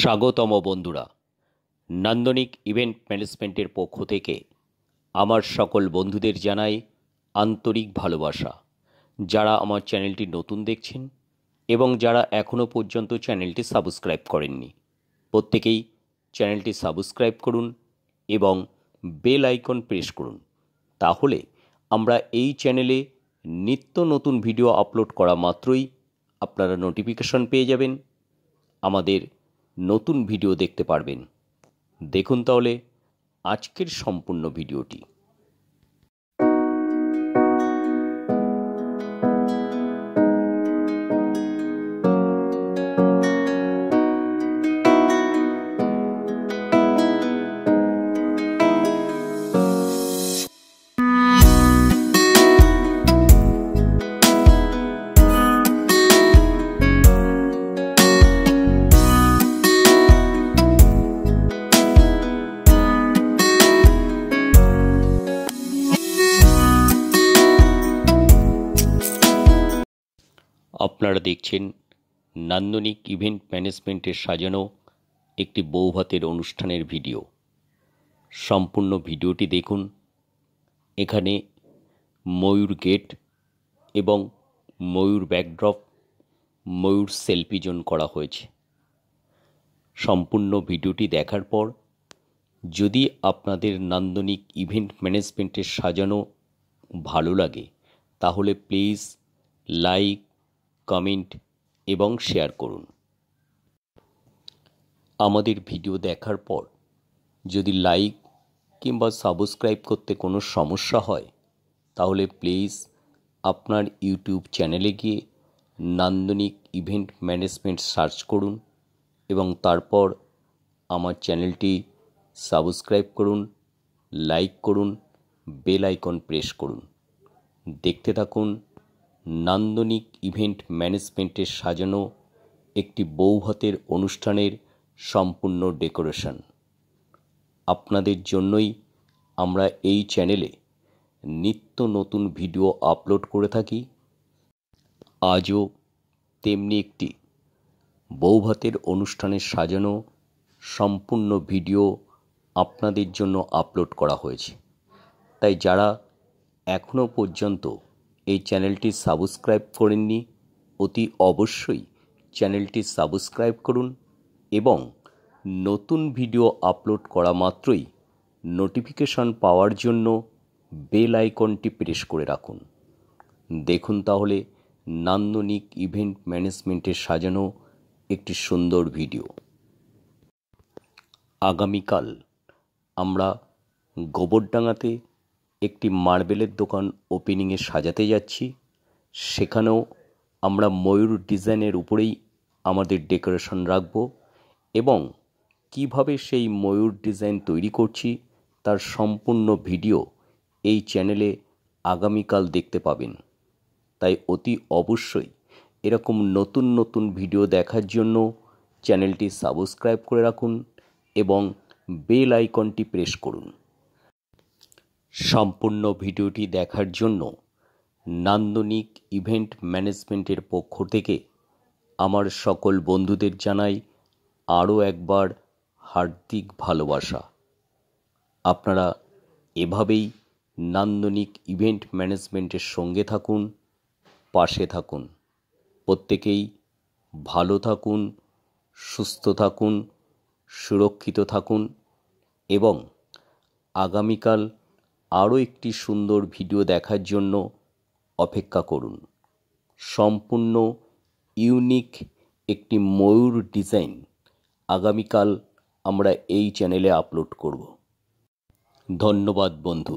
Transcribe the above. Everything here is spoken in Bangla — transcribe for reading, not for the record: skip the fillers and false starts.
স্বাগতম বন্ধুরা, নান্দনিক ইভেন্ট ম্যানেজমেন্টের পক্ষ থেকে আমার সকল বন্ধুদের জানাই আন্তরিক ভালোবাসা। যারা আমার চ্যানেলটি নতুন দেখছেন এবং যারা এখনও পর্যন্ত চ্যানেলটি সাবস্ক্রাইব করেননি, প্রত্যেকেই চ্যানেলটি সাবস্ক্রাইব করুন এবং বেল আইকন প্রেস করুন। তাহলে আমরা এই চ্যানেলে নিত্য নতুন ভিডিও আপলোড করা মাত্রই আপনারা নোটিফিকেশন পেয়ে যাবেন, আমাদের নতুন ভিডিও দেখতে পারবেন। দেখুন তাহলে আজকের সম্পূর্ণ ভিডিওটি। আপনারা দেখছেন নান্দনিক ইভেন্ট ম্যানেজমেন্টের সাজানো একটি বৌভাতের অনুষ্ঠানের ভিডিও। সম্পূর্ণ ভিডিওটি দেখুন। এখানে ময়ূর গেট এবং ময়ূর ব্যাকড্রপ, ময়ূর সেলফি জোন করা হয়েছে। সম্পূর্ণ ভিডিওটি দেখার পর যদি আপনাদের নান্দনিক ইভেন্ট ম্যানেজমেন্টের সাজানো ভালো লাগে তাহলে প্লিজ লাইক, কমেন্ট এবং শেয়ার করুন। আমাদের ভিডিও দেখার পর যদি লাইক কিংবা সাবস্ক্রাইব করতে কোনো সমস্যা হয় তাহলে প্লিজ আপনার ইউটিউব চ্যানেলে গিয়ে নান্দনিক ইভেন্ট ম্যানেজমেন্ট সার্চ করুন এবং তারপর আমার চ্যানেলটি সাবস্ক্রাইব করুন, লাইক করুন, বেল আইকন প্রেস করুন। দেখতে থাকুন নান্দনিক ইভেন্ট ম্যানেজমেন্টের সাজানো একটি বৌভাতের অনুষ্ঠানের সম্পূর্ণ ডেকোরেশন। আপনাদের জন্যই আমরা এই চ্যানেলে নিত্য নতুন ভিডিও আপলোড করে থাকি। আজও তেমনি একটি বৌভাতের অনুষ্ঠানের সাজানো সম্পূর্ণ ভিডিও আপনাদের জন্য আপলোড করা হয়েছে। তাই যারা এখনও পর্যন্ত এই চ্যানেলটি সাবস্ক্রাইব করেননি অতি অবশ্যই চ্যানেলটি সাবস্ক্রাইব করুন এবং নতুন ভিডিও আপলোড করা মাত্রই নোটিফিকেশন পাওয়ার জন্য বেল আইকনটি প্রেস করে রাখুন। দেখুন তাহলে নান্দনিক ইভেন্ট ম্যানেজমেন্টের সাজানো একটি সুন্দর ভিডিও। আগামীকাল আমরা গোবরডাঙ্গাতে একটি মার্বেলের দোকান ওপেনিংয়ে সাজাতে যাচ্ছি। সেখানেও আমরা ময়ূর ডিজাইনের উপরেই আমাদের ডেকোরেশন রাখব এবং কিভাবে সেই ময়ূর ডিজাইন তৈরি করছি তার সম্পূর্ণ ভিডিও এই চ্যানেলে আগামীকাল দেখতে পাবেন। তাই অতি অবশ্যই এরকম নতুন নতুন ভিডিও দেখার জন্য চ্যানেলটি সাবস্ক্রাইব করে রাখুন এবং বেল আইকনটি প্রেস করুন। সম্পূর্ণ ভিডিওটি দেখার জন্য নান্দনিক ইভেন্ট ম্যানেজমেন্টের পক্ষ থেকে আমার সকল বন্ধুদের জানাই আরও একবার হার্দিক ভালোবাসা। আপনারা এভাবেই নান্দনিক ইভেন্ট ম্যানেজমেন্টের সঙ্গে থাকুন, পাশে থাকুন। প্রত্যেকেই ভালো থাকুন, সুস্থ থাকুন, সুরক্ষিত থাকুন এবং আগামীকাল আরও একটি সুন্দর ভিডিও দেখার জন্য অপেক্ষা করুন। সম্পূর্ণ ইউনিক একটি ময়ূর ডিজাইন আগামীকাল আমরা এই চ্যানেলে আপলোড করব। ধন্যবাদ বন্ধু।